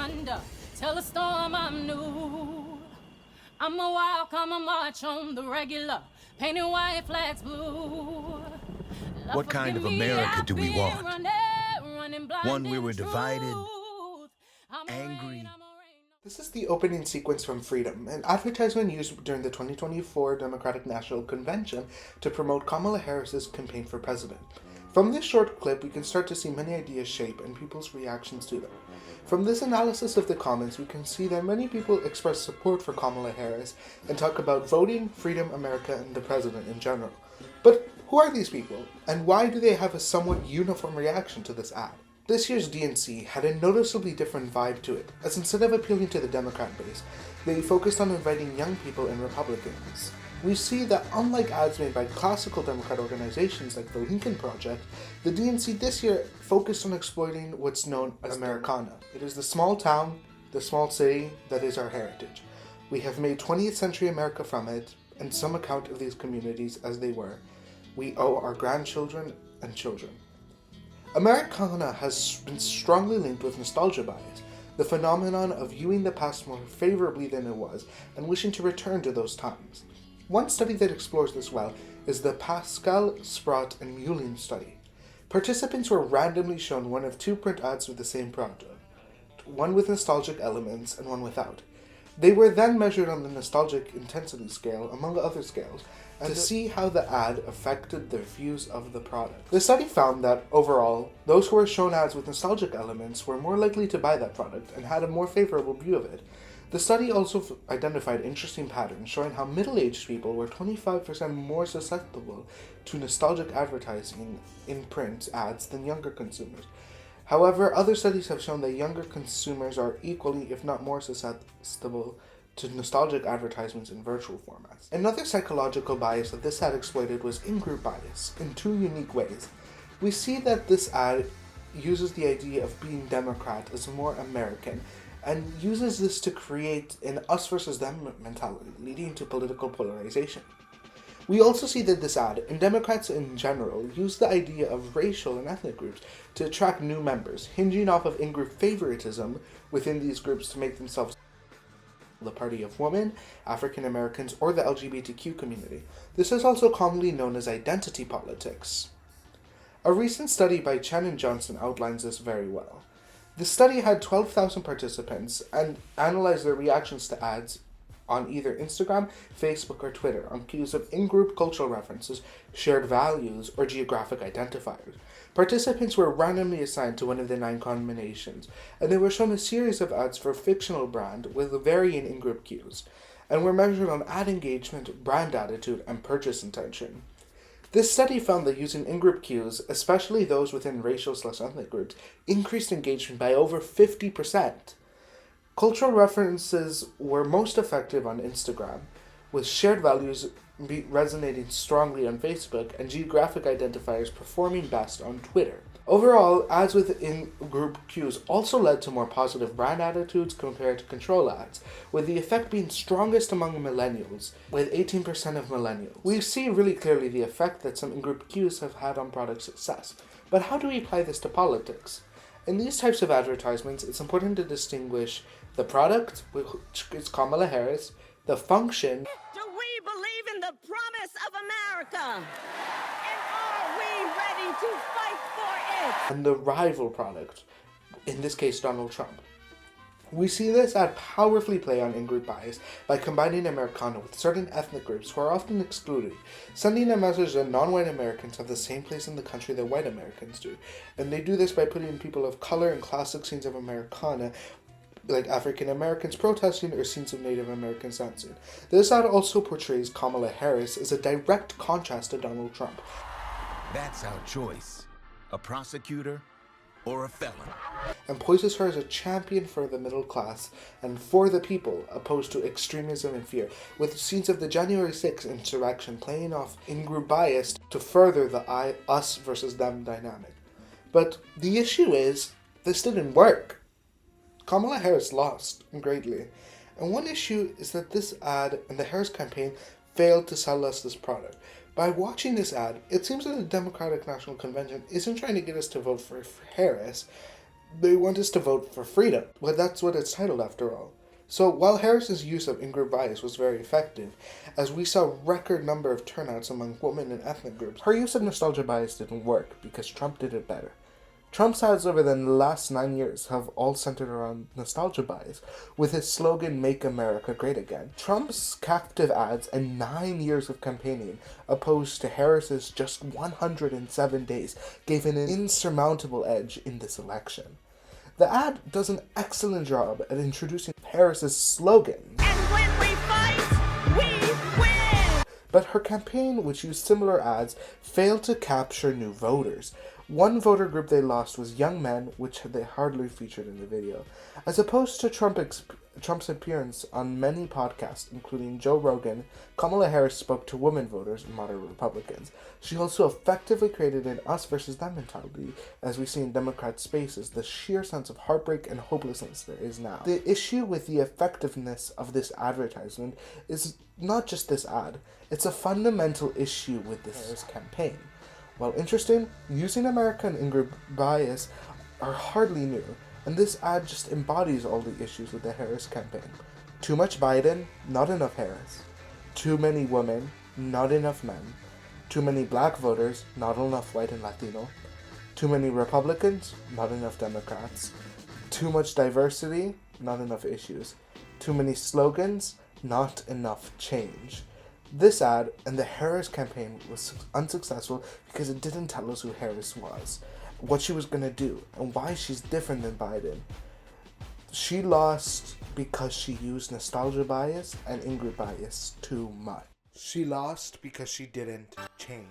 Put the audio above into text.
thunder, tell a storm I'm new. I'm a wild, come and march on the regular, painting white flags blue. What kind of America do we want? One where we're divided, angry. This is the opening sequence from Freedom, an advertisement used during the 2024 Democratic National Convention to promote Kamala Harris's campaign for president. From this short clip, we can start to see many ideas shape and people's reactions to them. From this analysis of the comments, we can see that many people express support for Kamala Harris and talk about voting, freedom, America, and the president in general. But who are these people, and why do they have a somewhat uniform reaction to this ad? This year's DNC had a noticeably different vibe to it, as instead of appealing to the Democrat base, they focused on inviting young people and Republicans. We see that unlike ads made by classical Democrat organizations like the Lincoln Project, the DNC this year focused on exploiting what's known as Americana. It is the small town, the small city that is our heritage. We have made 20th century America from it, and some account of these communities as they were. We owe our grandchildren and children. Americana has been strongly linked with nostalgia bias, the phenomenon of viewing the past more favorably than it was and wishing to return to those times. One study that explores this well is the Pascal, Sprott, and Mullin study. Participants were randomly shown one of two print ads with the same product, one with nostalgic elements and one without. They were then measured on the nostalgic intensity scale, among other scales, and to see how the ad affected their views of the product. The study found that, overall, those who were shown ads with nostalgic elements were more likely to buy that product and had a more favorable view of it. The study also identified interesting patterns showing how middle-aged people were 25% more susceptible to nostalgic advertising in print ads than younger consumers. However, other studies have shown that younger consumers are equally, if not more, susceptible to nostalgic advertisements in virtual formats. Another psychological bias that this ad exploited was in-group bias, in two unique ways. We see that this ad uses the idea of being Democrat as more American, and uses this to create an us versus them mentality, leading to political polarization. We also see that this ad, and Democrats in general, use the idea of racial and ethnic groups to attract new members, hinging off of in-group favoritism within these groups to make themselves the party of women, African Americans, or the LGBTQ community. This is also commonly known as identity politics. A recent study by Chen and Johnson outlines this very well. The study had 12,000 participants and analyzed their reactions to ads on either Instagram, Facebook, or Twitter on cues of in-group cultural references, shared values, or geographic identifiers. Participants were randomly assigned to one of the 9 combinations, and they were shown a series of ads for a fictional brand with varying in-group cues, and were measured on ad engagement, brand attitude, and purchase intention. This study found that using in-group cues, especially those within racial/ethnic groups, increased engagement by over 50%. Cultural references were most effective on Instagram, with shared values resonating strongly on Facebook and geographic identifiers performing best on Twitter. Overall, ads with in-group cues also led to more positive brand attitudes compared to control ads, with the effect being strongest among millennials, with 18% of millennials. We see really clearly the effect that some in-group cues have had on product success. But how do we apply this to politics? In these types of advertisements, it's important to distinguish the product, which is Kamala Harris, the function. Do we believe in the promise of America? And are we ready to fight for it? And the rival product, in this case Donald Trump. We see this ad powerfully play on in-group bias by combining Americana with certain ethnic groups who are often excluded, sending a message that non-white Americans have the same place in the country that white Americans do. And they do this by putting people of color in classic scenes of Americana, like African Americans protesting or scenes of Native Americans dancing. This ad also portrays Kamala Harris as a direct contrast to Donald Trump. That's our choice. A prosecutor or a felon. And poises her as a champion for the middle class and for the people, opposed to extremism and fear, with scenes of the January 6th insurrection playing off in-group bias to further the us versus them dynamic. But the issue is, this didn't work. Kamala Harris lost greatly. And one issue is that this ad and the Harris campaign failed to sell us this product. By watching this ad, it seems that the Democratic National Convention isn't trying to get us to vote for Harris. They want us to vote for freedom. Well, that's what it's titled after all. So while Harris's use of in-group bias was very effective, as we saw record number of turnouts among women and ethnic groups, her use of nostalgia bias didn't work because Trump did it better. Trump's ads over the last 9 years have all centered around nostalgia bias, with his slogan, "Make America Great Again." Trump's captive ads and 9 years of campaigning, opposed to Harris's just 107 days, gave an insurmountable edge in this election. The ad does an excellent job at introducing Harris's slogan. And when we fight, we win! But her campaign, which used similar ads, failed to capture new voters. One voter group they lost was young men, which they hardly featured in the video. As opposed to Trump's appearance on many podcasts, including Joe Rogan, Kamala Harris spoke to women voters and moderate Republicans. She also effectively created an us versus them mentality, as we see in Democrat spaces, the sheer sense of heartbreak and hopelessness there is now. The issue with the effectiveness of this advertisement is not just this ad, it's a fundamental issue with this Harris campaign. While interesting, using American in-group bias are hardly new, and this ad just embodies all the issues with the Harris campaign. Too much Biden, not enough Harris. Too many women, not enough men. Too many black voters, not enough white and Latino. Too many Republicans, not enough Democrats. Too much diversity, not enough issues. Too many slogans, not enough change. This ad and the Harris campaign was unsuccessful because it didn't tell us who Harris was, what she was going to do, and why she's different than Biden. She lost because she used nostalgia bias and in-group bias too much. She lost because she didn't change.